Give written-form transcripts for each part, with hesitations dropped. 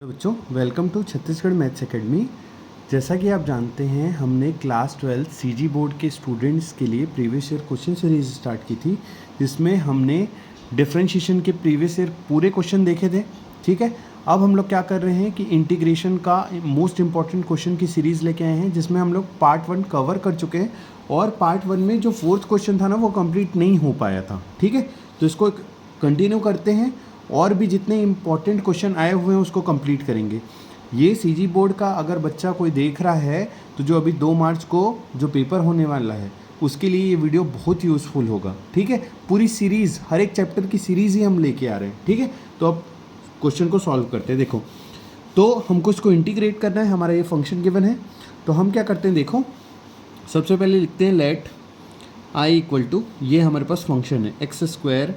तो बच्चों, welcome to Chhattisgarh maths academy. जैसा कि आप जानते हैं, हमने क्लास 12 सीजी बोर्ड के स्टूडेंट्स के लिए previous year question series start की थी, जिसमें हमने डिफरेंशिएशन के प्रीवियस ईयर पूरे क्वेश्चन देखे थे। ठीक है, अब हम लोग क्या कर रहे हैं कि इंटीग्रेशन का मोस्ट इंपॉर्टेंट क्वेश्चन की सीरीज़ लेके आए हैं, जिसमें हम लोग पार्ट 1 कवर कर चुके हैं और पार्ट 1 में जो फोर्थ क्वेश्चन था ना, वो कंप्लीट नहीं हो पाया था। ठीक है, तो इसको कंटिन्यू करते हैं और भी जितने इम्पॉर्टेंट क्वेश्चन आए हुए हैं उसको कंप्लीट करेंगे। ये सीजी बोर्ड का अगर बच्चा कोई देख रहा है तो जो अभी 2 मार्च को जो पेपर होने वाला है उसके लिए ये वीडियो बहुत यूज़फुल होगा। ठीक है, पूरी सीरीज़, हर एक चैप्टर की सीरीज़ ही हम लेके आ रहे हैं। ठीक है, तो अब क्वेश्चन को सॉल्व करते हैं। देखो, तो हमको इसको इंटीग्रेट करना है, हमारा ये फंक्शन गिवन है। तो हम क्या करते हैं, देखो सबसे पहले लिखते हैं लेट आई इक्वल टू, ये हमारे पास फंक्शन है x square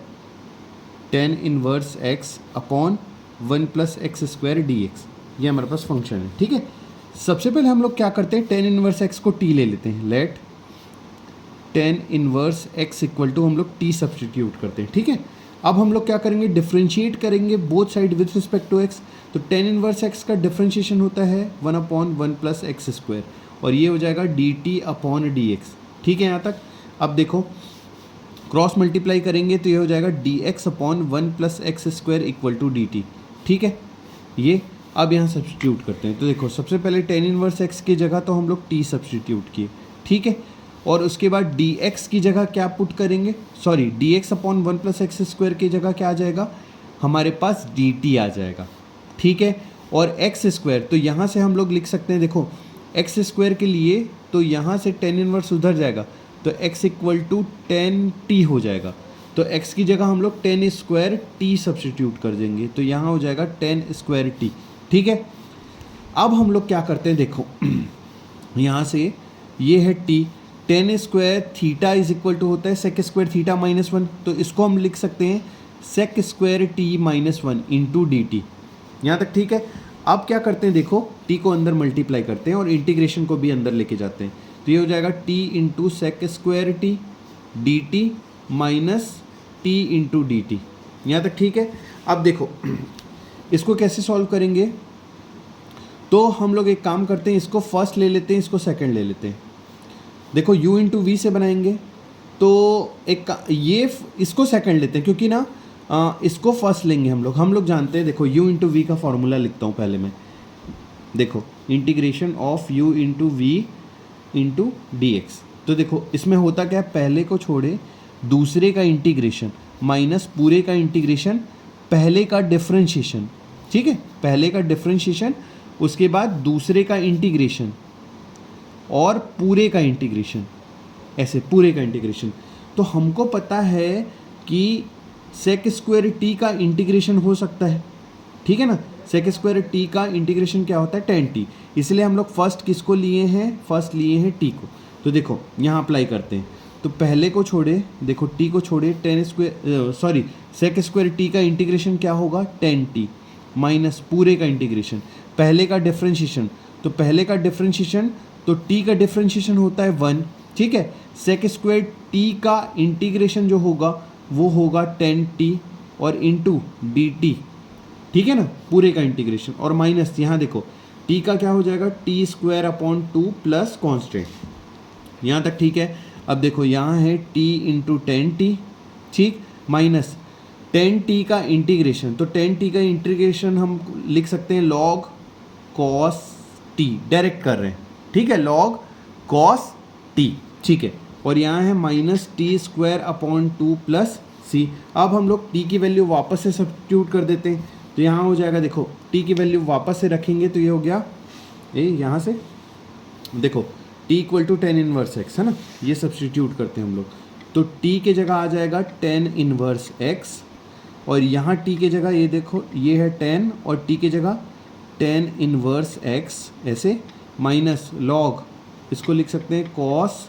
ten inverse x upon 1 plus x square d x, ये हमारे पास फंक्शन है। ठीक है, सबसे पहले हम लोग क्या करते हैं, टेन इनवर्स एक्स को टी ले लेते हैं। Let tan inverse x equal to हम लोग टी सब्सटीट्यूट करते हैं। ठीक है, अब हम लोग क्या करेंगे, डिफ्रेंशिएट करेंगे both side with respect to x. तो टेन इनवर्स एक्स का डिफ्रेंशिएशन होता है 1 अपॉन 1 प्लस एक्स स्क्वायर, और ये हो जाएगा d t upon d x. ठीक है, यहाँ तक। अब देखो क्रॉस मल्टीप्लाई करेंगे तो ये हो जाएगा d x upon 1 plus x square equal to d t. ठीक है, ये अब यहाँ सब्सटीट्यूट करते हैं। तो देखो सबसे पहले टेन इनवर्स एक्स की जगह तो हम लोग टी सब्सटीट्यूट किए। ठीक है, और उसके बाद डी एक्स की जगह क्या पुट करेंगे, sorry D x upon 1 plus x square की जगह क्या आ जाएगा, हमारे पास डी टी आ जाएगा। ठीक है, और एक्स स्क्वायर तो यहाँ से हम लोग लिख सकते हैं, देखो एक्स स्क्वायर के लिए तो यहाँ से टेन इनवर्स उधर जाएगा तो x इक्वल टू 10t हो जाएगा। तो x की जगह हम लोग 10 स्क्वायर t सब्सटीट्यूट कर देंगे, तो यहाँ हो जाएगा 10 स्क्वायर t। ठीक है, अब हम लोग क्या करते हैं, देखो यहाँ से ये है t, 10 square theta is equal to होता है सेक स्क्वायर थीटा माइनस 1, तो इसको हम लिख सकते हैं sec square t minus 1 into d t. यहाँ तक ठीक है। अब क्या करते हैं, देखो t को अंदर मल्टीप्लाई करते हैं और इंटीग्रेशन को भी अंदर लेके जाते हैं, तो ये हो जाएगा t into sec square t d t minus t into d t. यहाँ तक ठीक है। अब देखो इसको कैसे सॉल्व करेंगे, तो हम लोग एक काम करते हैं, इसको फर्स्ट ले लेते हैं, इसको सेकंड ले लेते हैं। देखो u इंटू वी से बनाएंगे तो ये इसको सेकंड लेते हैं, क्योंकि ना इसको फर्स्ट लेंगे हम लोग जानते हैं। देखो u इंटू वी का फॉर्मूला लिखता हूँ पहले मैं। देखो integration of u into v into d x. तो देखो इसमें होता क्या है, पहले को छोड़े दूसरे का इंटीग्रेशन माइनस पूरे का इंटीग्रेशन, पहले का डिफरेंशिएशन। ठीक है, पहले का डिफरेंशिएशन, उसके बाद दूसरे का इंटीग्रेशन और पूरे का इंटीग्रेशन, ऐसे पूरे का इंटीग्रेशन। तो हमको पता है कि सेक स्क्वायर टी का इंटीग्रेशन हो सकता है। ठीक है ना, सेक स्क्वायर टी का इंटीग्रेशन क्या होता है, 10t, इसलिए हम लोग फर्स्ट किसको लिए हैं, फर्स्ट लिए हैं t को। तो देखो यहाँ अप्लाई करते हैं, तो पहले को छोड़े, देखो t को छोड़े 10 square sorry sec square t का इंटीग्रेशन क्या होगा 10t माइनस पूरे का इंटीग्रेशन, पहले का डिफरेंशिएशन, तो पहले का डिफरेंशिएशन तो t का डिफरेंशिएशन होता है 1। ठीक है, सेक स्क्वायर t का इंटीग्रेशन जो होगा वो होगा 10t और इंटू डी टी। ठीक है ना, पूरे का इंटीग्रेशन, और माइनस यहाँ देखो t का क्या हो जाएगा, T square upon 2 plus constant. यहाँ तक ठीक है। अब देखो यहाँ है t इंटू 10t, ठीक, माइनस 10t का इंटीग्रेशन, तो 10t का इंटीग्रेशन हम लिख सकते हैं log cos t, डायरेक्ट कर रहे हैं। ठीक है, log cos t। ठीक है, और यहाँ है minus t square upon 2 plus c. अब हम लोग t की वैल्यू वापस से सब्स्टिट्यूट कर देते हैं, तो यहाँ हो जाएगा, देखो t की वैल्यू वापस से रखेंगे तो ये हो गया, ये यहाँ से देखो t equal to 10 inverse x है ना, ये सब्स्टिट्यूट करते हैं हम लोग, तो t के जगह आ जाएगा 10 इनवर्स x, और यहाँ t के जगह ये देखो ये है 10 और t के जगह 10 इनवर्स x, ऐसे माइनस log, इसको लिख सकते हैं cos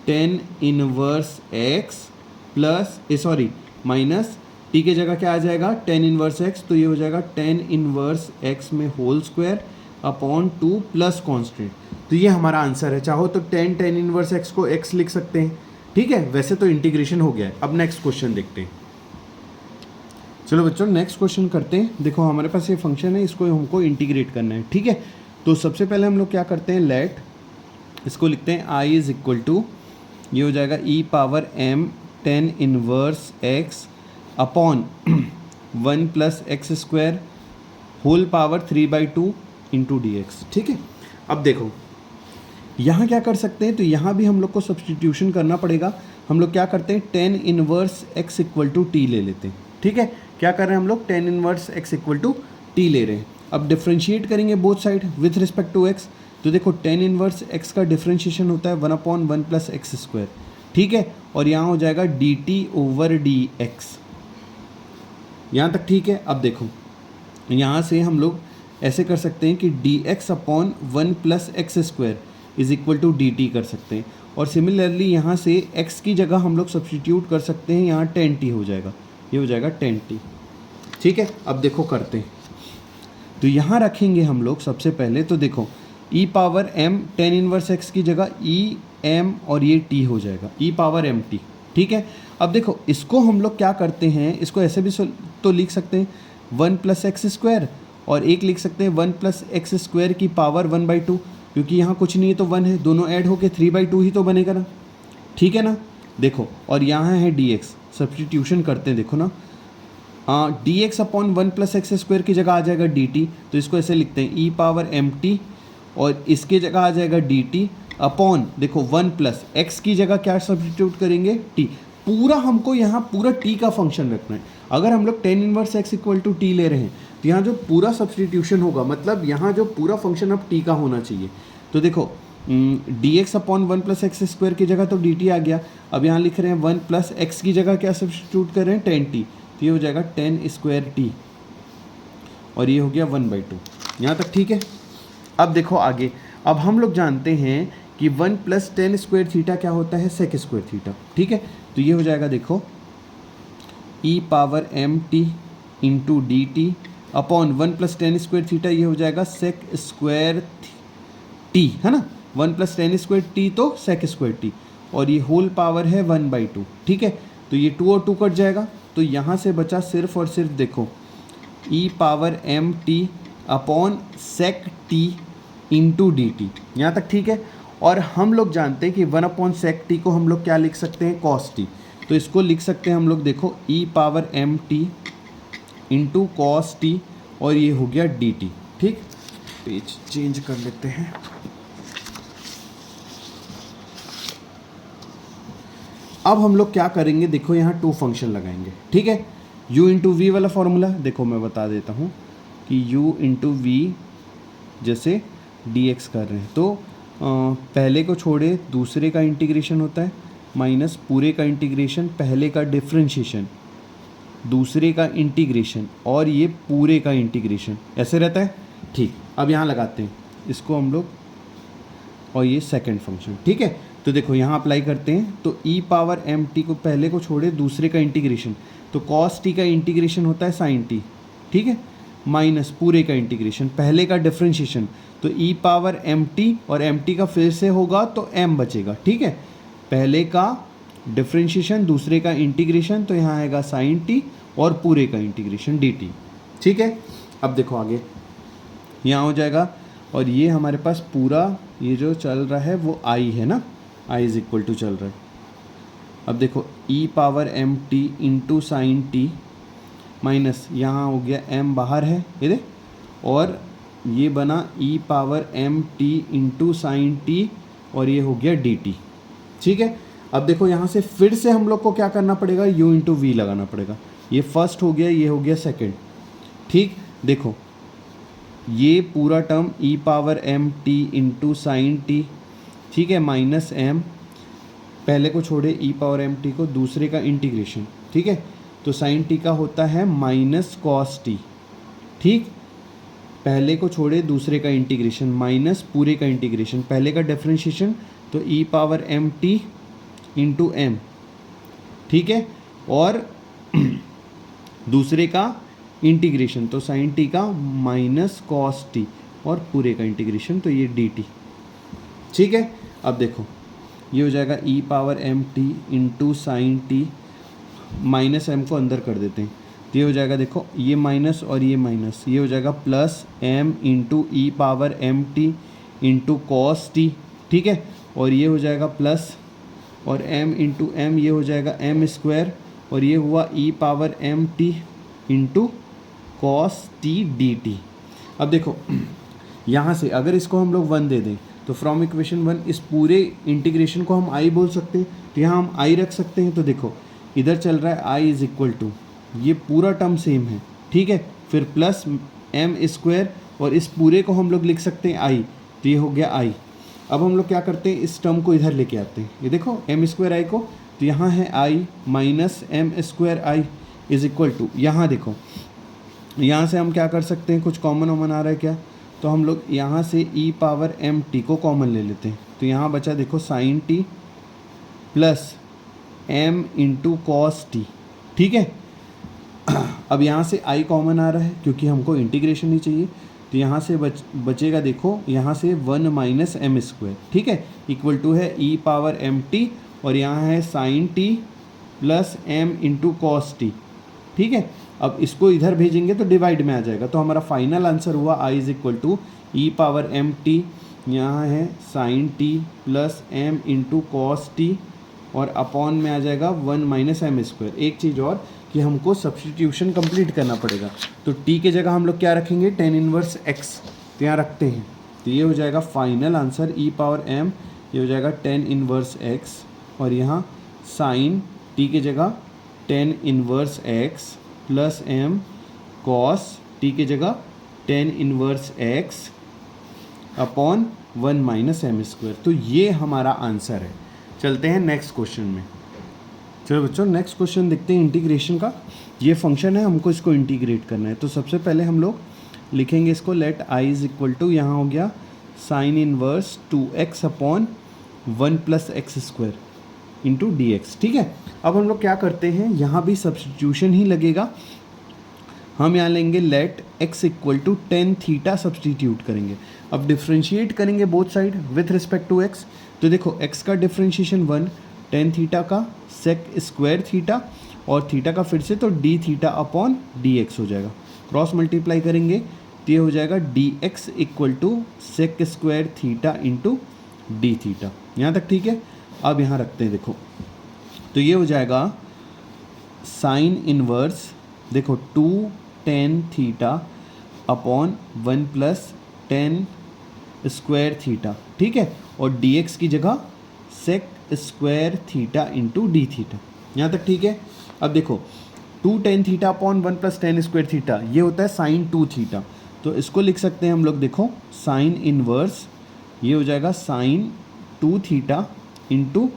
10 inverse x plus sorry minus t के जगह क्या आ जाएगा 10 इनवर्स x, तो ये हो जाएगा 10 इनवर्स x में whole square upon 2 plus constant. तो ये हमारा आंसर है। चाहो तो 10 इनवर्स x को x लिख सकते हैं। ठीक है, वैसे तो इंटीग्रेशन हो गया है। अब नेक्स्ट क्वेश्चन देखते हैं। चलो बच्चों नेक्स्ट क्वेश्चन करते हैं। देखो हमारे पास ये फंक्शन है, इसको हमको इंटीग्रेट करना है, ठीक है। तो सबसे पहले हम लोग क्या करते हैं, लेट इसको लिखते हैं आई इज इक्वल टू, ये हो जाएगा e power m tan inverse x upon 1 plus x square whole power 3/2 into d x, ठीक है। अब देखो यहाँ क्या कर सकते हैं, तो यहाँ भी हम लोग को सब्सटीट्यूशन करना पड़ेगा। हम लोग क्या करते हैं, 10 inverse x equal to t ले लेते हैं, ठीक है। क्या कर रहे हैं हम लोग, 10 inverse x equal to t ले रहे हैं। अब डिफ्रेंशिएट करेंगे both side with respect to x, तो देखो 10 इनवर्स एक्स का डिफ्रेंशिएशन होता है 1/1 प्लस एक्स स्क्वायर, ठीक है। और यहाँ हो जाएगा d T over D x, यहाँ तक ठीक है। अब देखो यहाँ से हम लोग ऐसे कर सकते हैं कि d x upon 1 plus x square is equal to d t कर सकते हैं। और सिमिलरली यहाँ से x की जगह हम लोग सब्सटीट्यूट कर सकते हैं, यहाँ 10t हो जाएगा, ये हो जाएगा 10t, ठीक है। अब देखो करते हैं, तो यहाँ रखेंगे हम लोग सबसे पहले, तो देखो e power m 10 inverse x की जगह e m और ये t हो जाएगा e पावर m t, ठीक है। अब देखो इसको हम लोग क्या करते हैं, इसको ऐसे भी तो लिख सकते हैं 1 प्लस एक्स स्क्वायर, और एक लिख सकते हैं 1 प्लस एक्स स्क्वायर की पावर 1/2, क्योंकि यहाँ कुछ नहीं है तो 1 है, दोनों ऐड होके 3/2 ही तो बनेगा ना, ठीक है ना। देखो और यहाँ है dx, सब्सटीट्यूशन करते हैं, देखो ना dx upon 1 plus x square की जगह आ जाएगा dt, तो इसको ऐसे लिखते हैं e पावर mt, और इसके जगह आ जाएगा dt अपॉन, देखो 1 प्लस एक्स की जगह क्या सब्सटीट्यूट करेंगे t, पूरा हमको यहाँ पूरा t का फंक्शन रखना है। अगर हम लोग 10 inverse x equal to t ले रहे हैं, तो यहाँ जो पूरा सब्सटीट्यूशन होगा, मतलब यहाँ जो पूरा फंक्शन अब t का होना चाहिए। तो देखो dx upon 1 plus x square की जगह तो dt आ गया। अब यहाँ लिख रहे हैं 1 प्लस एक्स की जगह क्या सब्सटीट्यूट कर रहे हैं, 10t, तो ये हो जाएगा 10 स्क्वायर t, और ये हो गया 1/2, यहाँ तक ठीक है। अब देखो आगे, अब हम लोग जानते हैं कि 1 प्लस 10 स्क्वायर थीटा क्या होता है, सेक स्क्वायर थीटा, ठीक है। तो ये हो जाएगा देखो e power m t into d t upon 1 plus 10 square theta, ये हो जाएगा सेक स्क्वायर टी, है ना। 1 प्लस 10 स्क्वायर टी तो सेक स्क्वायर टी, और ये होल पावर है 1/2, ठीक है। तो ये 2 और 2 कट जाएगा, तो यहाँ से बचा सिर्फ और सिर्फ देखो e power m t upon sec t into d t, यहाँ तक ठीक है। और हम लोग जानते हैं कि 1 अपॉन सेक टी को हम लोग क्या लिख सकते हैं, कॉस टी, तो इसको लिख सकते हैं हम लोग, देखो e power m t into cos t, और ये हो गया डी टी, ठीक। पेज चेंज कर लेते हैं। अब हम लोग क्या करेंगे, देखो यहाँ 2 फंक्शन लगाएंगे, ठीक है। u इंटू वी वाला फॉर्मूला देखो मैं बता देता हूँ कि u इंटू वी जैसे dx कर रहे हैं, तो पहले को छोड़े दूसरे का इंटीग्रेशन होता है, माइनस पूरे का इंटीग्रेशन, पहले का डिफ्रेंशिएशन, दूसरे का इंटीग्रेशन, और ये पूरे का इंटीग्रेशन, ऐसे रहता है, ठीक। अब यहाँ लगाते हैं इसको हम लोग, और ये सेकंड फंक्शन, ठीक है। तो देखो यहाँ अप्लाई करते हैं, तो e पावर एम टी को पहले को छोड़े दूसरे का इंटीग्रेशन, तो कॉस टी का इंटीग्रेशन होता है साइन टी, ठीक है, माइनस पूरे का इंटीग्रेशन, पहले का डिफ्रेंशिएशन, तो e पावर एम टी, और एम टी का फिर से होगा तो m बचेगा, ठीक है। पहले का डिफ्रेंशिएशन, दूसरे का इंटीग्रेशन, तो यहाँ आएगा साइन टी, और पूरे का इंटीग्रेशन डी टी, ठीक है। अब देखो आगे यहाँ हो जाएगा, और ये हमारे पास पूरा ये जो चल रहा है वो i है ना, i इज इक्वल टू चल रहा है। अब देखो e power m t into sine t, minus यहाँ हो गया m बाहर है ये दे, और ये बना e power m t into sine t, और ये हो गया डी टी, ठीक है। अब देखो यहाँ से फिर से हम लोग को क्या करना पड़ेगा, u इंटू वी लगाना पड़ेगा, ये फर्स्ट हो गया, ये हो गया सेकंड, ठीक। देखो ये पूरा term e power m t into sine t, ठीक है, माइनस m, पहले को छोड़े e पावर एम टी को, दूसरे का इंटीग्रेशन, ठीक है, तो साइन टी का होता है माइनस कॉस टी, ठीक। पहले को छोड़े दूसरे का इंटीग्रेशन, माइनस पूरे का इंटीग्रेशन, पहले का डिफरेंशिएशन, तो e power m t into m, ठीक है, और दूसरे का इंटीग्रेशन, तो साइन टी का माइनस कॉस टी, और पूरे का इंटीग्रेशन, तो ये डी टी, ठीक है। अब देखो ये हो जाएगा e power m t into sine t, minus m को अंदर कर देते हैं, तो ये हो जाएगा देखो, ये माइनस और ये माइनस, ये हो जाएगा plus m into e power m t into cos t, ठीक है। और ये हो जाएगा प्लस और m इंटू एम, ये हो जाएगा m स्क्वायर, और ये हुआ e power m t into cos t d t. अब देखो यहाँ से अगर इसको हम लोग 1 दे दें तो फ्रॉम इक्वेशन 1 इस पूरे इंटीग्रेशन को हम i बोल सकते हैं, तो यहाँ हम i रख सकते हैं। तो देखो इधर चल रहा है i इज इक्वल टू, ये पूरा टर्म सेम है, ठीक है, फिर प्लस m स्क्वायर, और इस पूरे को हम लोग लिख सकते हैं i, तो ये हो गया i। अब हम लोग क्या करते हैं, इस टर्म को इधर लेके आते हैं, ये देखो m स्क्वायर i को, तो यहाँ है i minus m square i is equal to, यहाँ देखो यहाँ से हम क्या कर सकते हैं, कुछ कॉमन वॉमन आ रहा है क्या, तो हम लोग यहाँ से ई पावर एम टी को कॉमन ले लेते हैं। तो यहाँ बचा देखो sine t plus m into cos t, ठीक है। अब यहाँ से i कॉमन आ रहा है क्योंकि हमको इंटीग्रेशन नहीं चाहिए, तो यहाँ से बचेगा देखो, यहाँ से 1 माइनस एम स्क्वायर, ठीक है, इक्वल टू है ई पावर एम टी, और यहाँ है sine t plus m into cos t, ठीक है। अब इसको इधर भेजेंगे तो डिवाइड में आ जाएगा, तो हमारा फाइनल आंसर हुआ i is equal to e power m t, यहाँ है sine t plus m into cos t, और अपॉन में आ जाएगा 1 माइनस एम स्क्वायर। एक चीज़ और कि हमको सब्सटीट्यूशन कंप्लीट करना पड़ेगा, तो t के जगह हम लोग क्या रखेंगे, tan इनवर्स x, तो यहाँ रखते हैं, तो ये हो जाएगा फाइनल आंसर ई पावर m, ये हो जाएगा tan इनवर्स x, और यहाँ साइन t के जगह tan inverse x plus m cos t के जगह tan inverse x upon 1 minus m square. तो ये हमारा आंसर है। चलते हैं नेक्स्ट क्वेश्चन में। चलो बच्चों नेक्स्ट क्वेश्चन देखते हैं इंटीग्रेशन का। ये फंक्शन है, हमको इसको इंटीग्रेट करना है। तो सबसे पहले हम लोग लिखेंगे इसको, let i is equal to, यहाँ हो गया sine inverse 2x upon 1 plus x square into d x, ठीक है। अब हम लोग क्या करते हैं, यहाँ भी सब्सटीट्यूशन ही लगेगा। हम यहाँ लेंगे let x equal to tan theta, substitute करेंगे। अब डिफ्रेंशिएट करेंगे both side with respect to x। तो देखो x का डिफ्रेंशिएशन 1, टेन थीटा का सेक स्क्वायर थीटा, और थीटा का फिर से तो d theta upon d x हो जाएगा। क्रॉस मल्टीप्लाई करेंगे तो ये हो जाएगा d x equal to sec square theta into d theta. यहाँ तक ठीक है। अब यहाँ रखते हैं देखो, तो ये हो जाएगा साइन इनवर्स, देखो 2 tan theta upon 1 plus tan square theta, ठीक है, और डी एक्स की जगह sec square theta into d theta. यहाँ तक ठीक है। अब देखो 2 tan theta upon 1 plus tan square theta, ये होता है साइन 2 थीटा। तो इसको लिख सकते हैं हम लोग, देखो साइन इनवर्स, ये हो जाएगा sine 2 theta into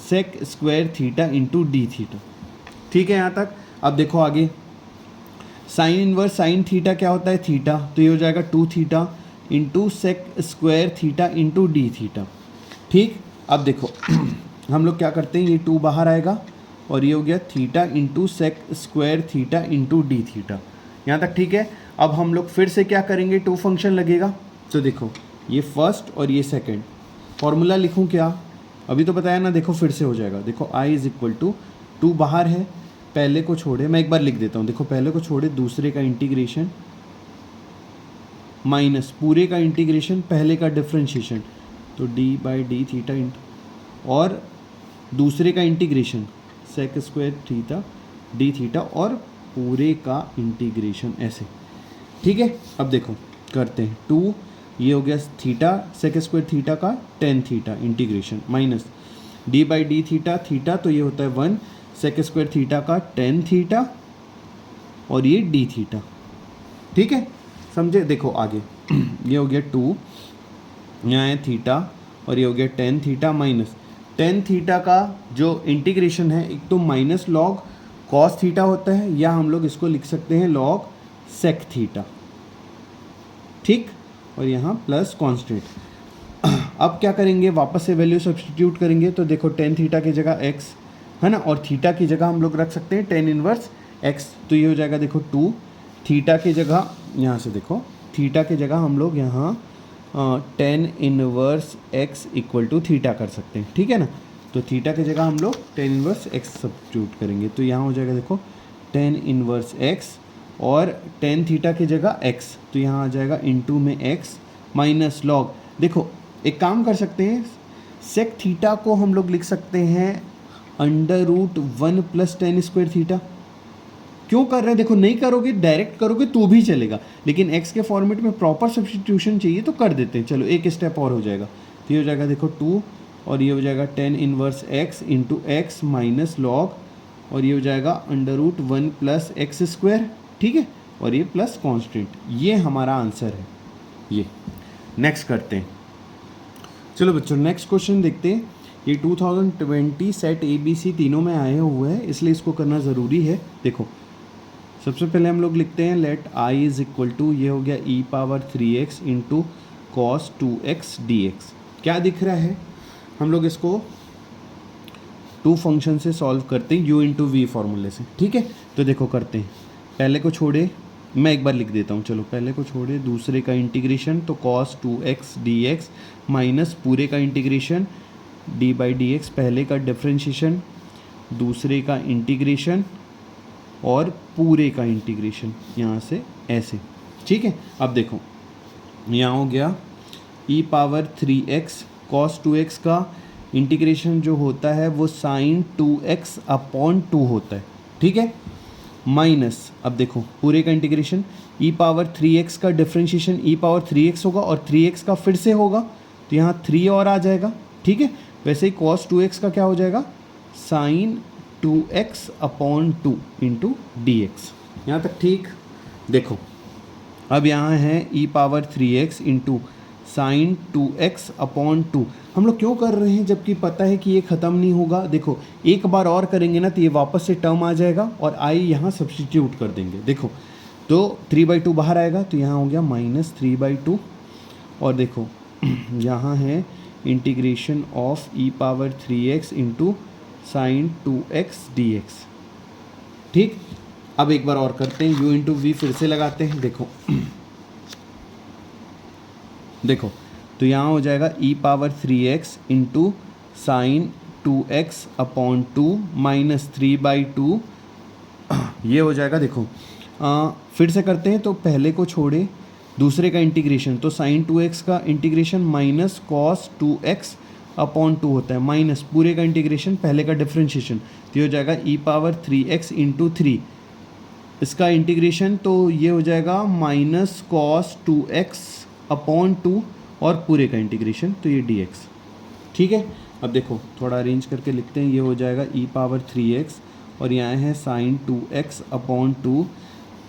sec square theta into d theta, ठीक है यहाँ तक। अब देखो आगे, साइन इनवर्स साइन थीटा क्या होता है, थीटा, तो ये हो जाएगा 2 theta into sec square theta into d theta, ठीक। अब देखो हम लोग क्या करते हैं, ये 2 बाहर आएगा और ये हो गया theta into sec square theta into d theta. यहाँ तक ठीक है। अब हम लोग फिर से क्या करेंगे, 2 फंक्शन लगेगा। तो देखो ये फर्स्ट और ये सेकंड, फॉर्मूला लिखूँ क्या, अभी तो बताया ना, देखो फिर से हो जाएगा। देखो i इज इक्वल टू 2 बाहर है, पहले को छोड़े, मैं एक बार लिख देता हूँ, देखो पहले को छोड़े दूसरे का इंटीग्रेशन माइनस पूरे का इंटीग्रेशन पहले का डिफ्रेंशिएशन, तो डी बाई डी थीटा और दूसरे का integration sec square theta d theta और पूरे का इंटीग्रेशन, ऐसे, ठीक है। अब देखो करते हैं, 2 ये हो गया थीटा सेक स्क्वायर थीटा का tan theta integration minus D by D theta theta, तो ये होता है 1 सेक स्क्वायर थीटा का टेन थीटा और ये डी थीटा, ठीक है, समझे। देखो आगे ये हो गया 2, यहाँ है थीटा और ये हो गया tan theta minus ten theta का जो इंटीग्रेशन है, एक तो माइनस लॉग कॉस थीटा होता है, या हम लोग इसको लिख सकते हैं लॉग सेक थीटा, ठीक, और यहाँ प्लस कांस्टेंट। अब क्या करेंगे, वापस से वैल्यू सब्स्टिट्यूट करेंगे। तो देखो टेन थीटा की जगह x है ना, और थीटा की जगह हम लोग रख सकते हैं टेन इनवर्स x, तो ये हो जाएगा देखो 2 थीटा की जगह, यहाँ से देखो थीटा की जगह हम लोग यहाँ tan inverse x equal to theta कर सकते हैं, ठीक है ना। तो थीटा की जगह हम लोग टेन इनवर्स x सब्स्टिट्यूट करेंगे, तो यहाँ हो जाएगा देखो टेन इनवर्स एक्स और टेन थीटा की जगह एक्स, तो यहाँ आ जाएगा इनटू में एक्स माइनस लॉग। देखो एक काम कर सकते हैं, सेक थीटा को हम लोग लिख सकते हैं under root 1 plus tan square theta. क्यों कर रहे हैं, देखो नहीं करोगे डायरेक्ट करोगे तो भी चलेगा, लेकिन एक्स के फॉर्मेट में प्रॉपर सब्स्टिट्यूशन चाहिए तो कर देते हैं। चलो एक स्टेप और हो जाएगा, तो ये हो जाएगा देखो 2 और ये हो जाएगा tan inverse x into x minus log, और ये हो जाएगा under root 1 plus x square, ठीक है, और ये प्लस कॉन्स्टेंट। ये हमारा आंसर है। ये नेक्स्ट करते हैं। चलो बच्चों नेक्स्ट क्वेश्चन देखते हैं। ये 2020 सेट ABC तीनों में आए हुए हैं, इसलिए इसको करना ज़रूरी है। देखो सबसे पहले हम लोग लिखते हैं let I is equal to, ये हो गया e power 3x into cos 2x dx। क्या दिख रहा है, हम लोग इसको टू फंक्शन से सॉल्व करते हैं u इंटू वी फॉर्मूले से, ठीक है। तो देखो करते हैं, पहले को छोड़े, मैं एक बार लिख देता हूँ, चलो पहले को छोड़े दूसरे का इंटीग्रेशन, तो कॉस 2x dx माइनस पूरे का integration d by D x, पहले का डिफ्रेंशिएशन दूसरे का इंटीग्रेशन और पूरे का इंटीग्रेशन यहाँ से ऐसे, ठीक है। अब देखो यहाँ हो गया e power 3x cos 2x का इंटीग्रेशन जो होता है वो sin 2x अपॉन 2 होता है, ठीक है, माइनस अब देखो पूरे का इंटीग्रेशन e पावर 3x का डिफ्रेंशिएशन e पावर 3x होगा और 3x का फिर से होगा, तो यहाँ 3 और आ जाएगा, ठीक है। वैसे ही cos 2x का क्या हो जाएगा sin 2x upon 2 into d x, यहाँ तक ठीक। देखो अब यहाँ है e power 3x into sine 2x upon 2। हम लोग क्यों कर रहे हैं जबकि पता है कि ये ख़त्म नहीं होगा। देखो एक बार और करेंगे ना तो ये वापस से टर्म आ जाएगा और i यहाँ सब्सटीट्यूट कर देंगे। देखो तो 3/2 बाहर आएगा, तो यहाँ हो गया माइनस 3/2, और देखो यहाँ है integration of e power 3x into sine 2x dx, ठीक। अब एक बार और करते हैं, u इंटू वी फिर से लगाते हैं। देखो देखो तो यहाँ हो जाएगा e power 3x into sine 2x upon 2 minus 3/2, ये हो जाएगा। देखो फिर से करते हैं, तो पहले को छोड़े दूसरे का इंटीग्रेशन, तो साइन 2x का integration minus cos 2x upon 2 होता है, माइनस पूरे का इंटीग्रेशन पहले का डिफ्रेंशिएशन, तो ये हो जाएगा e पावर 3x इंटू 3, इसका इंटीग्रेशन तो ये हो जाएगा माइनस कॉस 2x अपॉन 2 और पूरे का इंटीग्रेशन, तो ये dx, ठीक है। अब देखो थोड़ा अरेंज करके लिखते हैं, ये हो जाएगा e पावर 3x और यहाँ है साइन 2x अपॉन 2,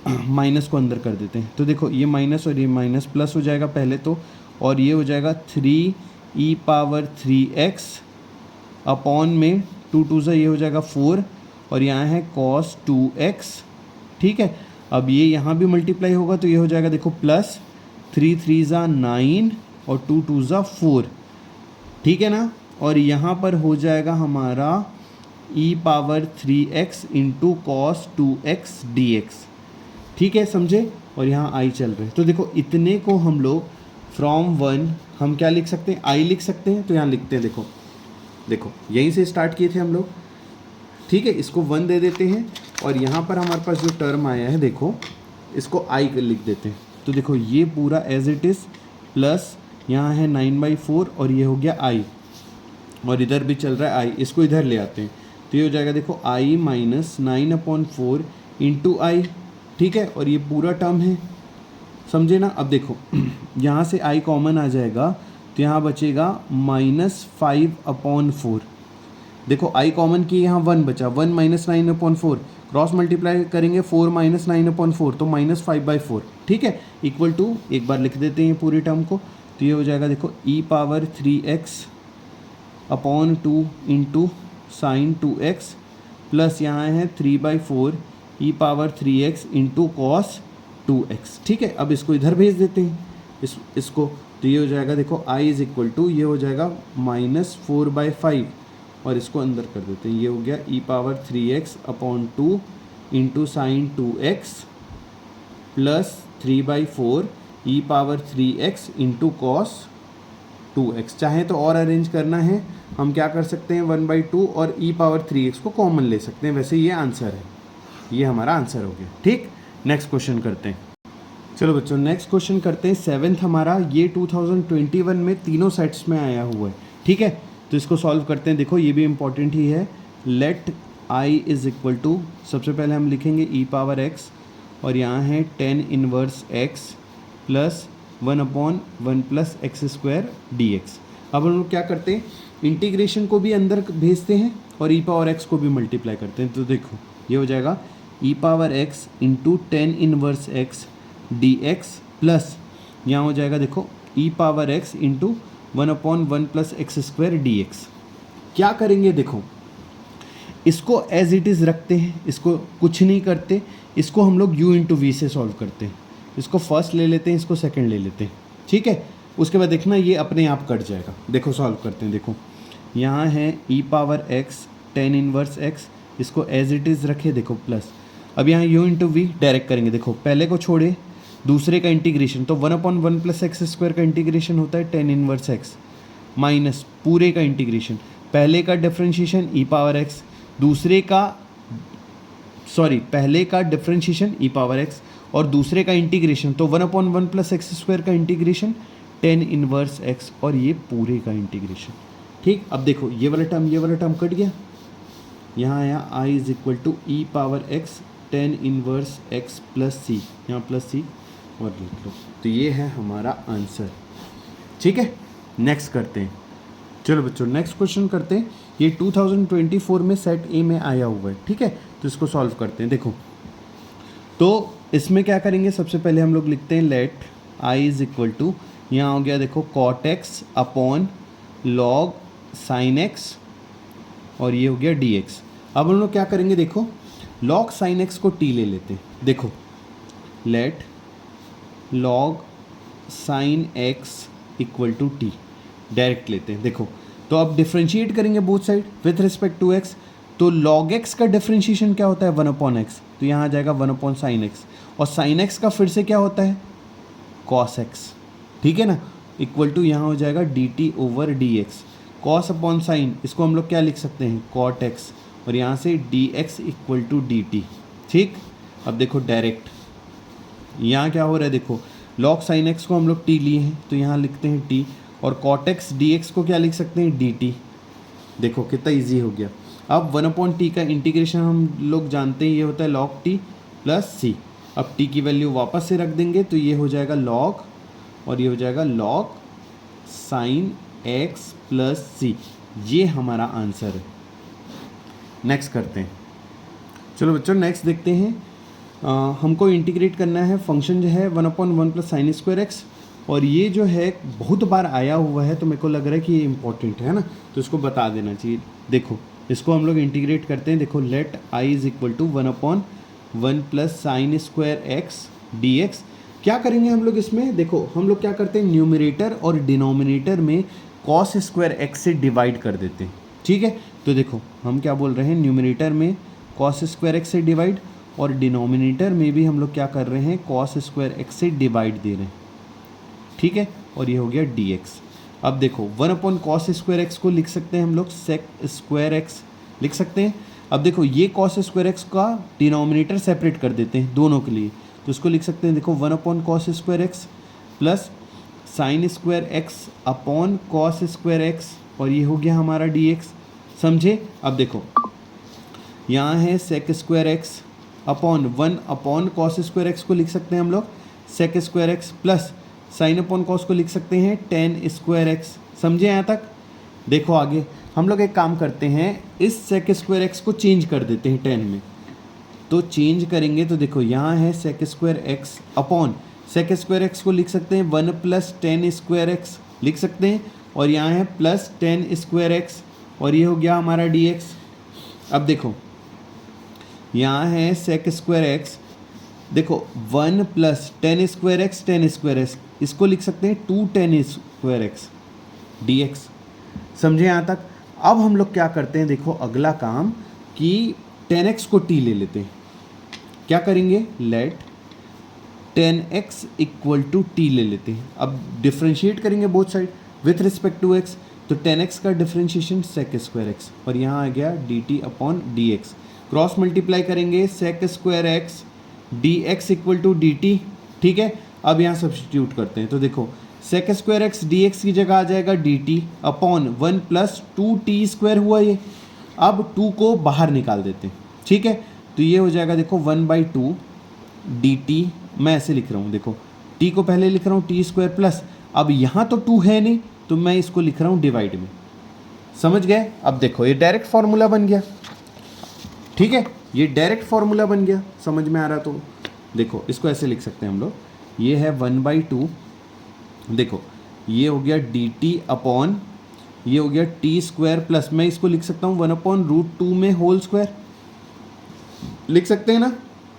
माइनस को अंदर कर देते हैं, तो देखो ये माइनस और ये माइनस प्लस हो जाएगा पहले तो, और ये हो जाएगा 3 e पावर 3x अपॉन में 2 2 से ये हो जाएगा 4, और यहाँ है cos 2x, ठीक है। अब ये यहाँ भी मल्टीप्लाई होगा तो ये हो जाएगा देखो प्लस 3 3 ज़ा 9 और 2 2 ज़ा 4, ठीक है ना। और यहाँ पर हो जाएगा हमारा e power 3x into cos 2x dx, ठीक है, समझे। और यहाँ i चल रहे हैं, तो देखो इतने को हम लोग फ्रॉम 1 हम क्या लिख सकते हैं, i लिख सकते हैं। तो यहाँ लिखते हैं, देखो देखो यहीं से स्टार्ट किए थे हम लोग, ठीक है, इसको 1 दे देते हैं और यहाँ पर हमारे पास जो टर्म आया है देखो इसको i लिख देते हैं। तो देखो ये पूरा एज इट इज़ प्लस यहाँ है 9/4 और ये हो गया i, और इधर भी चल रहा है i, इसको इधर ले आते हैं, तो ये हो जाएगा देखो i माइनस 9/4 इंटू आई, ठीक है, और ये पूरा टर्म है, समझे ना। अब देखो यहाँ से i कॉमन आ जाएगा तो यहाँ बचेगा -5/4। देखो i कॉमन की यहाँ 1 बचा, 1 माइनस 9/4, क्रॉस मल्टीप्लाई करेंगे 4 माइनस 9/4 तो -5/4, ठीक है, इक्वल टू एक बार लिख देते हैं ये पूरी टर्म को, तो ये हो जाएगा देखो e power 3x upon 2 into sine 2x plus यहाँ है 3/4 e power 3x into cos 2x, ठीक है। अब इसको इधर भेज देते हैं इसको, तो ये हो जाएगा देखो i इज इक्वल टू, ये हो जाएगा -4/5 और इसको अंदर कर देते हैं, ये हो गया e power 3x upon 2 into sine 2x plus 3/4 e power 3x into cos 2x। चाहे तो और अरेंज करना है, हम क्या कर सकते हैं 1/2 और e पावर 3x को कॉमन ले सकते हैं, वैसे ये आंसर है, ये हमारा आंसर हो गया। ठीक, नेक्स्ट क्वेश्चन करते हैं। चलो बच्चों नेक्स्ट क्वेश्चन करते हैं। 7th हमारा ये 2021 में तीनों सेट्स में आया हुआ है। ठीक है, तो इसको सॉल्व करते हैं। देखो ये भी इम्पॉर्टेंट ही है। Let I is equal to, सबसे पहले हम लिखेंगे ई पावर एक्स और यहाँ है 10 inverse x plus 1/1 plus x square d x. अब हम लोग क्या करते हैं, इंटीग्रेशन को भी अंदर भेजते हैं और ई पावर एक्स को भी मल्टीप्लाई करते हैं। तो देखो ये हो जाएगा e power x into 10 inverse x d x plus यहाँ हो जाएगा देखो e power x into 1/1 plus x square d x. क्या करेंगे, देखो इसको एज इट इज़ रखते हैं, इसको कुछ नहीं करते, इसको हम लोग u इंटू वी से सॉल्व करते हैं। इसको फर्स्ट ले लेते हैं, इसको सेकंड ले लेते हैं। ठीक है, उसके बाद देखना ये अपने आप कट जाएगा। देखो सॉल्व करते हैं। देखो यहाँ है ई पावर एक्स 10 इनवर्स एक्स, इसको एज इट इज़ रखे, देखो प्लस, अब यहाँ u इंटू वी डायरेक्ट करेंगे। देखो पहले को छोड़े दूसरे का इंटीग्रेशन, तो 1/1 प्लस एक्स स्क्वायर का इंटीग्रेशन होता है 10 इनवर्स एक्स माइनस पूरे का इंटीग्रेशन, पहले का डिफ्रेंशिएशन ई पावर एक्स, दूसरे का पहले का डिफ्रेंशिएशन ई पावर एक्स और दूसरे का इंटीग्रेशन, तो 1/1 प्लस एक्स स्क्वायर का इंटीग्रेशन 10 इनवर्स एक्स और ये पूरे का इंटीग्रेशन। ठीक, अब देखो ये वाला टर्म कट गया, यहाँ आया I is equal to e power x 10 inverse x plus c, यहाँ प्लस सी और लिख लो। तो ये है हमारा आंसर। ठीक है, नेक्स्ट करते हैं। चलो बच्चों नेक्स्ट क्वेश्चन करते हैं। ये 2024 में सेट ए में आया हुआ है। ठीक है, तो इसको सॉल्व करते हैं। देखो तो इसमें क्या करेंगे, सबसे पहले हम लोग लिखते हैं let I is equal to, यहाँ हो गया देखो cot x upon log sine x और ये हो गया डी एक्स। अब हम लोग क्या करेंगे, देखो लॉग साइन एक्स को टी ले लेते हैं। देखो let log sine x equal to t direct लेते हैं। देखो तो अब डिफ्रेंशिएट करेंगे both side with respect to x, तो लॉग एक्स का डिफ्रेंशिएशन क्या होता है 1/x, तो यहाँ आ जाएगा 1/sin x और sin x का फिर से क्या होता है cos x। ठीक है ना, इक्वल टू यहाँ हो जाएगा dt over dx, cos upon sine इसको हम लोग क्या लिख सकते हैं cot x और यहाँ से dx इक्वल टू dt। ठीक, अब देखो डायरेक्ट यहाँ क्या हो रहा है, देखो log sin x को हम लोग t लिए हैं तो यहाँ लिखते हैं t और cot x dx को क्या लिख सकते हैं dt। देखो कितना इजी हो गया। अब 1/t का इंटीग्रेशन हम लोग जानते हैं ये होता है log t प्लस c। अब t की वैल्यू वापस से रख देंगे तो ये हो जाएगा log और ये हो जाएगा log sin x plus c। ये हमारा आंसर है। नेक्स्ट करते हैं। चलो बच्चों नेक्स्ट देखते हैं। हमको इंटीग्रेट करना है फंक्शन जो है 1/1 प्लस साइन स्क्वायर एक्स और ये जो है बहुत बार आया हुआ है तो मेरे को लग रहा है कि ये इंपॉर्टेंट है ना, तो इसको बता देना चाहिए। देखो इसको हम लोग इंटीग्रेट करते हैं। देखो let I is equal to 1/1 plus sine square x d x. क्या करेंगे हम लोग इसमें, देखो हम लोग क्या करते हैं न्यूमरेटर और डिनोमिनेटर में कॉस स्क्वायर एक्स से डिवाइड कर देते हैं। ठीक है, तो देखो हम क्या बोल रहे हैं, न्यूमरेटर में कॉस स्क्वायर एक्स से डिवाइड और डिनोमिनेटर में भी हम लोग क्या कर रहे हैं कॉस स्क्वायर एक्स से डिवाइड दे रहे हैं। ठीक है, और ये हो गया dx। अब देखो 1/cos स्क्वायर एक्स को लिख सकते हैं हम लोग सेक स्क्वायर एक्स लिख सकते हैं। अब देखो ये cos स्क्वायर एक्स का डिनोमिनेटर सेपरेट कर देते हैं दोनों के लिए, तो इसको लिख सकते हैं देखो 1/cos square x plus sine square x upon cos square x और ये हो गया हमारा dx। समझे, अब देखो यहाँ है sec square x upon 1/cos square x को लिख सकते हैं हम लोग sec square x plus sine upon cos को लिख सकते हैं टेन स्क्वायर एक्स। समझे यहाँ तक। देखो आगे हम लोग एक काम करते हैं, इस सेक स्क्वायर एक्स को चेंज कर देते हैं 10 में, तो चेंज करेंगे तो देखो यहाँ है sec square x upon sec square x को लिख सकते हैं 1 प्लस 10 स्क्वायर एक्स लिख सकते हैं और यहाँ है प्लस 10 स्क्वायर एक्स और ये हो गया हमारा dx। अब देखो यहाँ है सेक स्क्वायर एक्स, देखो 1 plus 10 square x 10 square x इसको लिख सकते हैं 2 स्क्वायर एक्स dx। समझे यहाँ तक। अब हम लोग क्या करते हैं, देखो अगला काम कि 10x को t ले लेते हैं। क्या करेंगे, late 10x equal to t ले लेते हैं। अब डिफ्रेंशिएट करेंगे both side with respect to x, तो 10x का डिफ्रेंशिएशन सेक स्क्वायर एक्स और यहाँ आ गया dt upon dx। Cross multiply करेंगे sec square x d x equal to d t, ठीक है। अब यहाँ सब्सटीट्यूट करते हैं तो देखो sec square x d x की जगह आ जाएगा d t upon 1 plus 2t square हुआ ये। अब 2 को बाहर निकाल देते हैं, ठीक है। तो ये हो जाएगा देखो 1/2 डी टी, मैं ऐसे लिख रहा हूँ, देखो t को पहले लिख रहा हूँ टी स्क्वायर प्लस, अब यहाँ तो 2 है नहीं तो मैं इसको लिख रहा हूँ डिवाइड में, समझ गए। अब देखो ये डायरेक्ट फार्मूला बन गया, ठीक है, ये डायरेक्ट फार्मूला बन गया, समझ में आ रहा तो देखो इसको ऐसे लिख सकते हैं हम लोग, ये है 1/2, देखो ये हो गया डी टी अपॉन ये हो गया टी स्क्वायर प्लस, मैं इसको लिख सकता हूँ 1/√2 में होल स्क्वायर, लिख सकते हैं ना।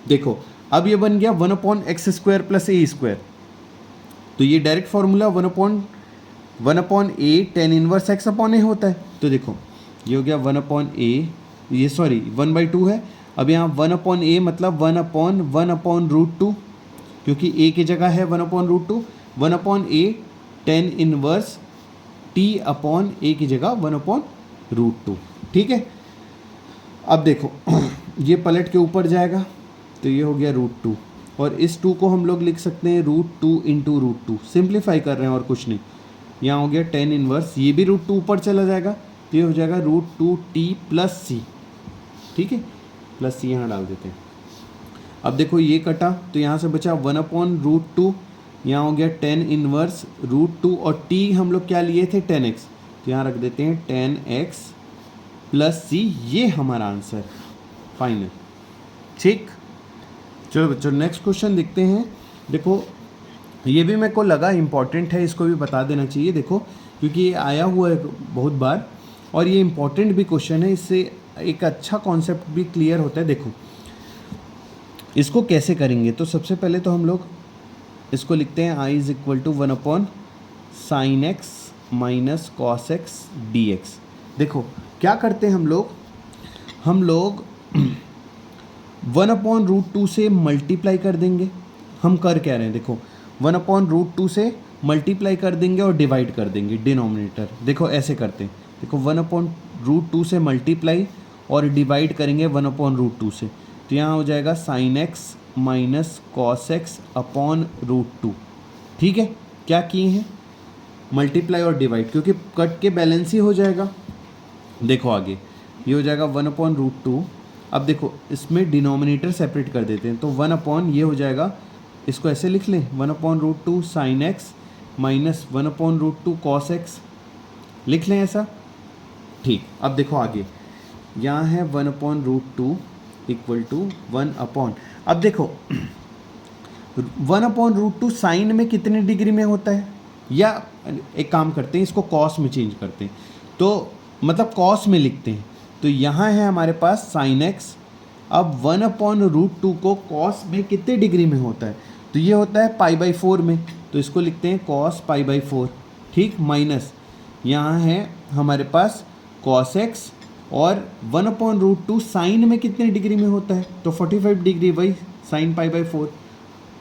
देखो अब ये बन गया 1/x स्क्वायर प्लस ए स्क्वायर, तो ये direct formula 1/a tan inverse x upon a होता है। तो देखो ये हो गया 1/a, ये सॉरी 1/2 है, अब यहाँ 1/a मतलब 1/1/√2, क्योंकि a की जगह है 1/√2, 1/a tan inverse t upon a की जगह 1/√2, ठीक है। अब देखो ये पलट के ऊपर जाएगा तो ये हो गया √2, और इस 2 को हम लोग लिख सकते हैं √2 इंटू √2, सिंप्लीफाई कर रहे हैं और कुछ नहीं। यहाँ हो गया tan इनवर्स, ये भी √2 ऊपर चला जाएगा तो ये हो जाएगा √2t प्लस सी, ठीक है, प्लस सी यहाँ डाल देते हैं। अब देखो ये कटा तो यहाँ से बचा 1/√2, यहाँ हो गया tan इनवर्स √2 और t हम लोग क्या लिए थे 10x, तो यहाँ रख देते हैं 10x प्लस सी, ये हमारा आंसर फाइनल, ठीक। चलो बच्चों नेक्स्ट क्वेश्चन देखते हैं। देखो ये भी मेरे को लगा इम्पॉर्टेंट है, इसको भी बता देना चाहिए, देखो क्योंकि ये आया हुआ है बहुत बार और ये इम्पॉर्टेंट भी क्वेश्चन है, इससे एक अच्छा कॉन्सेप्ट भी क्लियर होता है। देखो इसको कैसे करेंगे, तो सबसे पहले तो हम लोग इसको लिखते हैं i is equal to 1/sin x minus cos x d x. देखो क्या करते हैं हम लोग 1/√2 से मल्टीप्लाई कर देंगे। हम कर क्या रहे हैं, देखो 1/√2 से मल्टीप्लाई कर देंगे और डिवाइड कर देंगे डिनोमिनेटर, देखो ऐसे करते हैं, देखो 1/√2 से मल्टीप्लाई और डिवाइड करेंगे 1/√2 से, तो यहाँ हो जाएगा sin x minus cos x upon √2, ठीक है। क्या किए हैं, मल्टीप्लाई और डिवाइड, क्योंकि कट के बैलेंस ही हो जाएगा। देखो आगे ये हो जाएगा 1/√2, अब देखो इसमें डिनोमिनेटर सेपरेट कर देते हैं, तो 1 ये हो जाएगा, इसको ऐसे लिख लें 1/√2 sin x minus 1/√2 cos x, लिख लें ऐसा, ठीक। अब देखो आगे यहाँ है 1/√2 इक्वल टू 1/, अब देखो 1/√2 साइन में कितने डिग्री में होता है, या एक काम करते हैं इसको कॉस में चेंज करते हैं, तो मतलब कॉस में लिखते हैं, तो यहाँ है हमारे पास sin x, अब 1/√2 को कॉस में कितने डिग्री में होता है, तो ये होता है π/4 में, तो इसको लिखते हैं cos π/4, ठीक, माइनस यहाँ है हमारे पास cos x और 1/√2 साइन में कितने डिग्री में होता है, तो 45 डिग्री, वही sin π/4,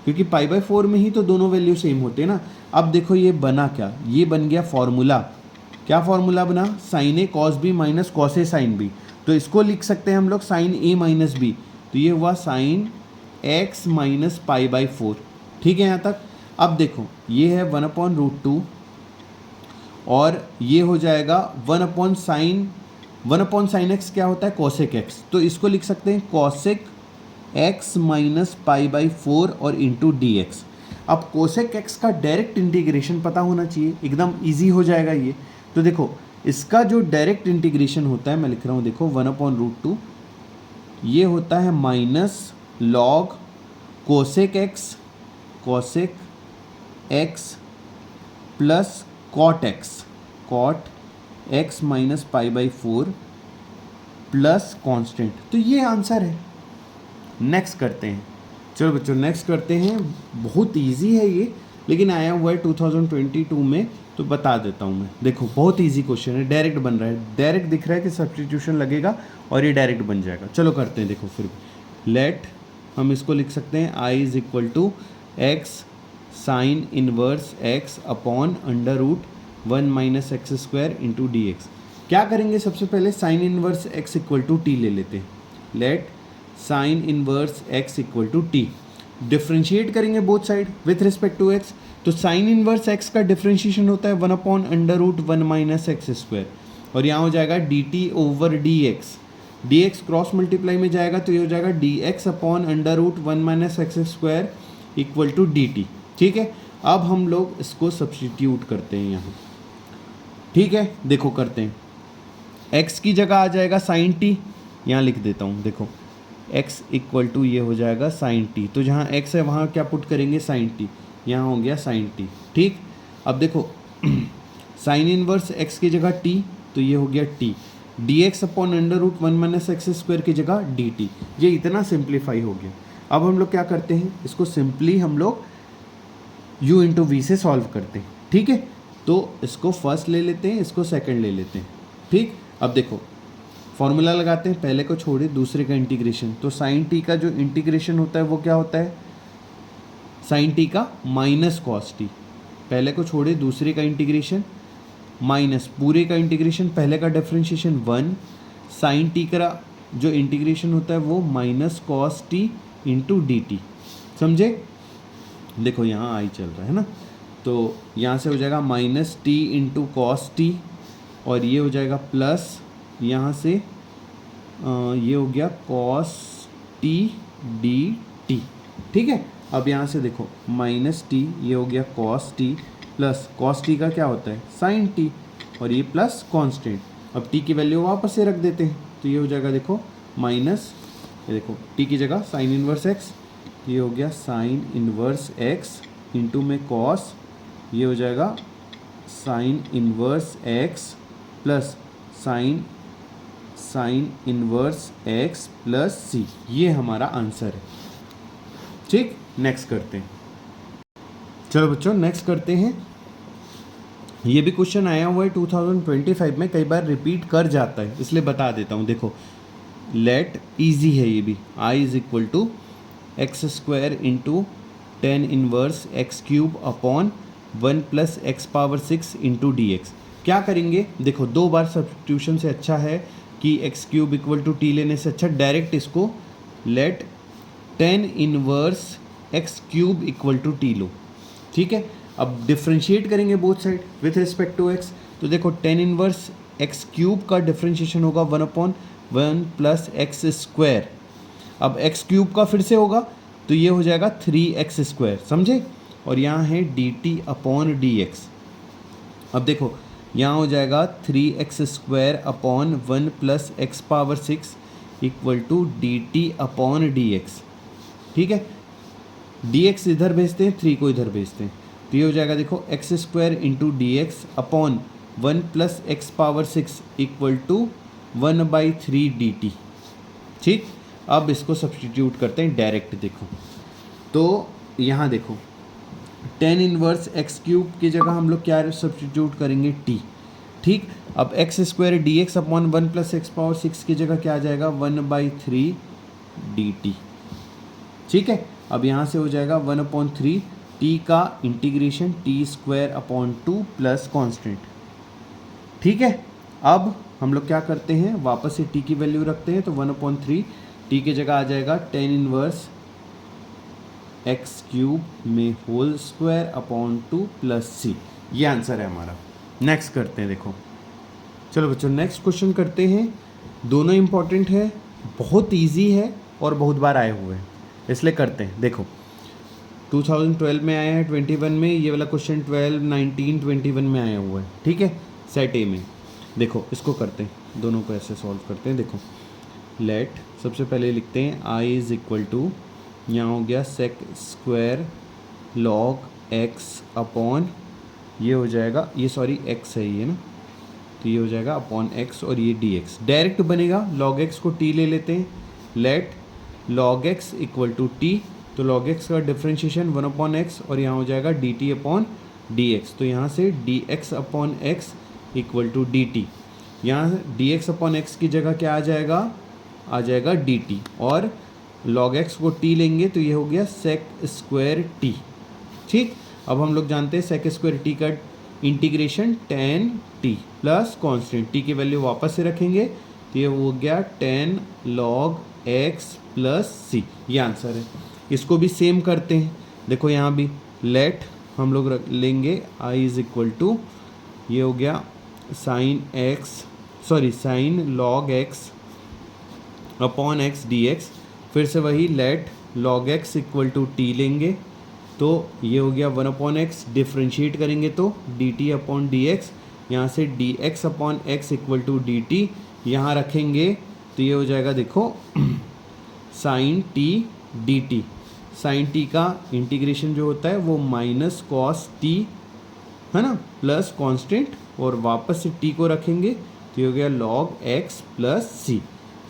क्योंकि π/4 में ही तो दोनों वैल्यू सेम होते हैं ना। अब देखो ये बना क्या, ये बन गया फॉर्मूला, क्या फॉर्मूला बना, sin a cos b minus cos a sin b, तो इसको लिख सकते हैं हम लोग sin a माइनस b, तो ये हुआ sin x माइनस π/4, ठीक है यहाँ तक। अब देखो ये है 1/√2 और ये हो जाएगा 1/sin x क्या होता है cosec x, तो इसको लिख सकते हैं cosec x माइनस π/4 और इंटू डी एक्स। अब cosec x का डायरेक्ट इंटीग्रेशन पता होना चाहिए, एकदम इजी हो जाएगा ये। तो देखो इसका जो डायरेक्ट इंटीग्रेशन होता है, मैं लिख रहा हूँ देखो 1/√2, ये होता है minus log cosec x plus cot x minus π/4 plus constant, तो ये आंसर है। नेक्स्ट करते हैं, चलो बच्चों नेक्स्ट करते हैं, बहुत इजी है ये, लेकिन आया हुआ है 2022 में, तो बता देता हूँ मैं। देखो बहुत इजी क्वेश्चन है, डायरेक्ट बन रहा है, डायरेक्ट दिख रहा है कि सब्स्टिट्यूशन लगेगा और ये डायरेक्ट बन जाएगा। चलो करते हैं, देखो फिर लेट हम इसको लिख सकते हैं i is equal to x sine inverse x upon √1 minus x² into d x. क्या करेंगे, सबसे पहले sine inverse x equal to t ले लेते हैं, let sine inverse x equal to t. Differentiate करेंगे both side with respect to x, तो sine inverse x का डिफ्रेंशिएशन होता है 1/√1 माइनस एक्स स्क्वायर, और यहाँ हो जाएगा dt over dx, dx cross multiply में जाएगा तो ये हो जाएगा dx/√1 minus x square equal to dt। ठीक है, अब हम लोग इसको सब्स्टिट्यूट करते हैं यहाँ। ठीक है, देखो करते हैं। x की जगह आ जाएगा साइन टी, यहाँ लिख देता हूँ, देखो x इक्वल टू ये हो जाएगा साइन टी, तो जहाँ x है वहाँ क्या पुट करेंगे साइन टी, यहाँ हो गया साइन टी। ठीक, अब देखो साइन इनवर्स x की जगह t, तो ये हो गया t, dx/√1 minus x square की जगह dt। ये इतना सिंप्लीफाई हो गया। अब हम लोग क्या करते हैं, इसको सिंपली हम लोग u इंटू वी से सॉल्व करते हैं। ठीक है, तो इसको फर्स्ट ले लेते हैं, इसको सेकंड ले लेते हैं। ठीक, अब देखो फॉर्मूला लगाते हैं, पहले को छोड़िए दूसरे का इंटीग्रेशन, तो साइन टी का जो इंटीग्रेशन होता है वो क्या होता है, साइन टी का माइनस कॉस टी। पहले को छोड़िए दूसरे का इंटीग्रेशन माइनस पूरे का इंटीग्रेशन, पहले का डिफरेंशिएशन 1, साइन टी का जो इंटीग्रेशन होता है वो minus cos T into d T. समझे, देखो यहाँ आई चल रहा है ना, तो यहाँ से हो जाएगा minus t into cos t, और ये हो जाएगा प्लस यहाँ से ये हो गया कॉस टी डी टी। ठीक है, अब यहाँ से देखो माइनस टी, ये हो गया cos T, plus cos T का क्या होता है साइन टी, और ये प्लस कांस्टेंट। अब टी की वैल्यू वापस से रख देते हैं, तो ये हो जाएगा देखो माइनस, ये देखो टी की जगह साइन इनवर्स एक्स, ये हो गया साइन इनवर्स एक्स इंटू में कॉस, ये हो जाएगा sine inverse x plus sine inverse x plus c. ये हमारा आंसर है। ठीक, नेक्स्ट करते हैं। चलो बच्चों नेक्स्ट करते हैं। ये भी क्वेश्चन आया हुआ है 2025 में, कई बार रिपीट कर जाता है इसलिए बता देता हूँ। देखो लेट इजी है ये भी, i is equal to x square into 10 inverse x cube upon 1 plus x power 6 into d x. क्या करेंगे, देखो दो बार सब्स्टिट्यूशन से अच्छा है कि x cube equal to t लेने से अच्छा डायरेक्ट इसको let 10 inverse x cube equal to t लो। ठीक है, अब डिफ्रेंशिएट करेंगे both side with respect to x, तो देखो 10 इनवर्स एक्स क्यूब का डिफ्रेंशिएशन होगा 1/1 प्लस एक्स स्क्वायर। अब एक्स क्यूब का फिर से होगा तो ये हो जाएगा 3x स्क्वायर, समझे, और यहाँ है dt अपॉन डी एक्स। अब देखो यहाँ हो जाएगा 3x square upon 1 plus x power 6 equal to dt upon d x. ठीक है, dx इधर भेजते हैं, 3 को इधर भेजते हैं, तो ये हो जाएगा देखो x square into d x upon 1 plus x power 6 equal to 1/3 dt। ठीक, अब इसको सब्स्टिट्यूट करते हैं डायरेक्ट। देखो तो यहाँ देखो 10 इनवर्स एक्स क्यूब की जगह हम लोग क्या सब्स्टिट्यूट करेंगे t। ठीक, अब x square d x upon 1 plus x power 6 की जगह क्या आ जाएगा 1/3 dt। ठीक है, अब यहाँ से हो जाएगा 1/3 t का integration t square upon 2 plus constant. ठीक है, अब हम लोग क्या करते हैं, वापस से t की वैल्यू रखते हैं, तो 1/3 t की जगह आ जाएगा 10 इनवर्स एक्स क्यूब में whole square upon 2 plus c. ये आंसर है हमारा। नेक्स्ट करते हैं। देखो चलो बच्चों नेक्स्ट क्वेश्चन करते हैं। दोनों इम्पॉर्टेंट है, बहुत इजी है और बहुत बार आए हुए हैं, इसलिए करते हैं। देखो 2012 में आया है, 21 में, ये वाला क्वेश्चन 12, 19, 21 में आया हुआ है। ठीक है, सेट ए में। देखो इसको करते हैं, दोनों को ऐसे सॉल्व करते हैं। देखो लेट सबसे पहले लिखते हैं i इज़ इक्वल टू, यहाँ हो गया sec square log x upon, ये हो जाएगा, ये सॉरी एक्स है ये ना, तो ये हो जाएगा अपॉन एक्स और ये डी एक्स डायरेक्ट बनेगा। लॉग एक्स को टी ले लेते हैं, let log x equal to t, तो लॉग एक्स का डिफ्रेंशिएशन 1/x और यहाँ हो जाएगा d t upon d x, तो यहाँ से d x upon x equal to d t. यहाँ डी एक्स अपॉन एक्स की जगह क्या आ जाएगा डी टी, और log x को t लेंगे तो ये हो गया सेक स्क्वायर t। ठीक, अब हम लोग जानते हैं सेक स्क्वायर t का integration 10t plus constant, t की वैल्यू वापस से रखेंगे तो ये हो गया 10 log एक्स प्लस सी, ये आंसर है। इसको भी सेम करते हैं, देखो यहाँ भी लेट हम लोग रख लेंगे आई इज इक्वल टू, ये हो गया sine log x upon x d x, फिर से वही let log x equal to t लेंगे, तो ये हो गया 1/x, डिफ्रेंशिएट करेंगे तो d t upon d x, यहाँ से d x upon x equal to d t, यहाँ रखेंगे तो ये हो जाएगा देखो sine t d t. Sine t का इंटीग्रेशन जो होता है वो माइनस कॉस टी है ना, प्लस कांस्टेंट, और वापस से टी को रखेंगे तो ये हो गया लॉग एक्स प्लस सी।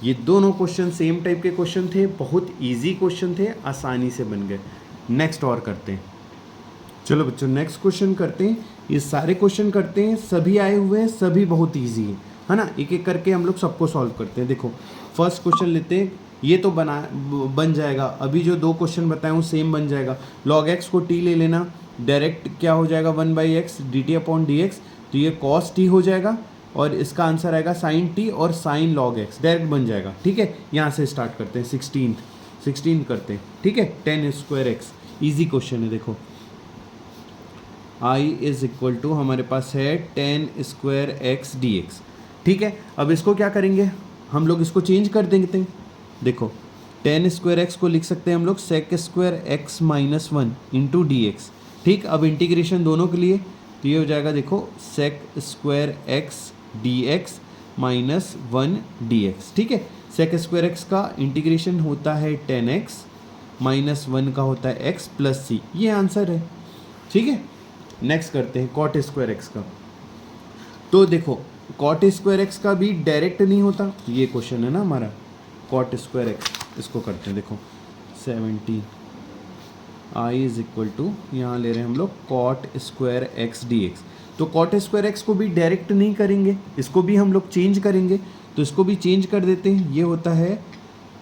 ये दोनों क्वेश्चन सेम टाइप के क्वेश्चन थे, बहुत इजी क्वेश्चन थे, आसानी से बन गए। नेक्स्ट और करते हैं, चलो बच्चों नेक्स्ट क्वेश्चन करते हैं। ये सारे क्वेश्चन करते हैं, सभी आए हुए हैं, सभी बहुत इजी है ना। एक एक करके हम लोग सबको सॉल्व करते हैं। देखो फर्स्ट क्वेश्चन लेते हैं, ये तो बन जाएगा, अभी जो दो क्वेश्चन बताए वो सेम बन जाएगा। लॉग एक्स को टी ले लेना, डायरेक्ट क्या हो जाएगा 1/x D t upon d x, तो ये कॉस टी हो जाएगा, और इसका आंसर आएगा साइन टी और साइन लॉग एक्स, डायरेक्ट बन जाएगा। ठीक है, यहाँ से स्टार्ट करते हैं, 16 करते हैं। ठीक है, 10 स्क्वायर एक्स, ईजी क्वेश्चन है। देखो आई इज इक्वल टू हमारे पास है 10 स्क्वायर एक्स डी एक्स। ठीक है, अब इसको क्या करेंगे हम लोग, इसको चेंज कर देंगे। देखो 10 स्क्वायर एक्स को लिख सकते हैं हम लोग sec square x minus 1 into d x. ठीक, अब इंटीग्रेशन दोनों के लिए तो ये हो जाएगा देखो sec square x d x minus 1 d x. ठीक है, सेक स्क्वायर एक्स का इंटीग्रेशन होता है 10x माइनस 1 का होता है x प्लस सी, ये आंसर है। ठीक है, नेक्स्ट करते हैं कॉट स्क्वायर एक्स का। तो देखो कॉट स्क्वायर एक्स का भी डायरेक्ट नहीं होता, ये क्वेश्चन है ना हमारा कॉट स्क्वायर एक्स, इसको करते हैं। देखो 17 आई इज इक्वल टू, यहाँ ले रहे हैं हम लोग cot square x d x. तो कॉट स्क्वायर एक्स को भी डायरेक्ट नहीं करेंगे, इसको भी हम लोग चेंज करेंगे, तो इसको भी चेंज कर देते हैं। ये होता है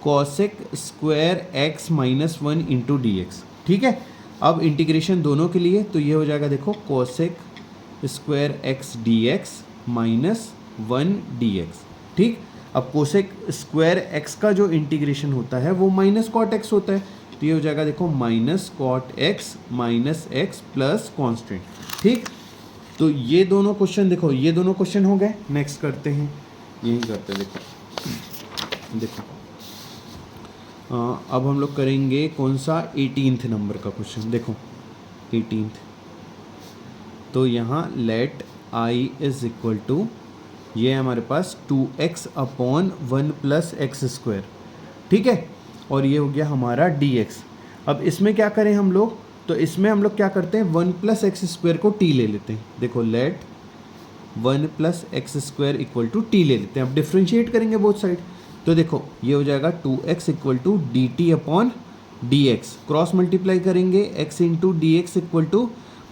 cosec square x minus 1 into d x. ठीक है, अब इंटीग्रेशन दोनों के लिए तो ये हो जाएगा देखो cosec square x d x minus 1 d x. ठीक, अब कोसेक स्क्वायर एक्स का जो इंटीग्रेशन होता है वो माइनस कॉट एक्स होता है, तो ये हो जाएगा देखो minus cot x minus x plus constant. ठीक, तो ये दोनों क्वेश्चन देखो, ये दोनों क्वेश्चन हो गए। नेक्स्ट करते हैं, यही करते हैं। देखो अब हम लोग करेंगे कौन सा 18th नंबर का क्वेश्चन। देखो 18th, तो यहाँ let I is equal to, ये हमारे पास 2x upon 1 plus x square. ठीक है, और ये हो गया हमारा dx। अब इसमें क्या करें हम लोग, तो इसमें हम लोग क्या करते हैं 1 प्लस एक्स स्क्वायर को t ले लेते हैं। देखो let 1 plus x square equal to t ले लेते हैं। अब डिफ्रेंशिएट करेंगे बोथ साइड, तो देखो ये हो जाएगा 2x equal to d t upon d x, cross multiply करेंगे x into d x equal to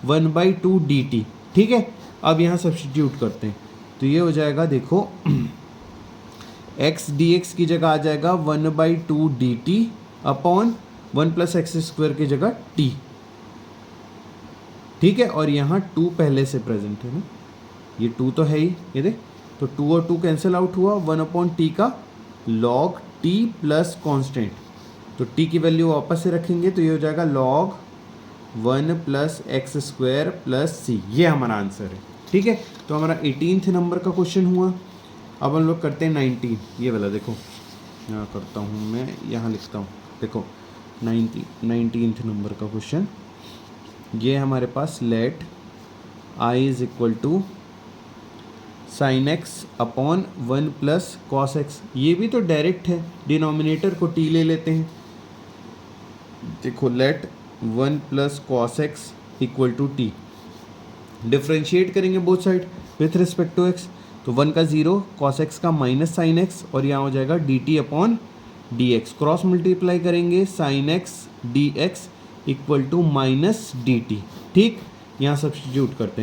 1/2 d t. ठीक है, अब यहाँ सब्स्टिट्यूट करते हैं, तो ये हो जाएगा देखो x डी एक्स की जगह आ जाएगा 1/2 d t upon 1 plus x square की जगह t। ठीक है, और यहाँ 2 पहले से प्रेजेंट है ना, ये 2 तो है ही, ये देख, तो 2 और 2 कैंसिल आउट हुआ, 1/t का log t प्लस कॉन्स्टेंट, तो t की वैल्यू वापस से रखेंगे तो ये हो जाएगा log 1 plus x square plus c, ये हमारा आंसर है। ठीक है, तो हमारा 18th नंबर का क्वेश्चन हुआ। अब हम लोग करते हैं 19, ये वाला देखो, यहाँ करता हूँ मैं, यहाँ लिखता हूँ। देखो 19th नंबर का क्वेश्चन, ये हमारे पास let I is equal to sine x upon 1 plus cos x, ये भी तो डायरेक्ट है, डिनोमिनेटर को टी ले लेते हैं। देखो let 1 plus cos x equal to t, differentiate करेंगे both side with respect to x, तो 1 का 0, कॉस एक्स का माइनस साइन एक्स, और यहाँ हो जाएगा d t upon d x, cross multiply करेंगे sine x d x equal to minus d t. ठीक, यहाँ सब्स्टिट्यूट करते हैं।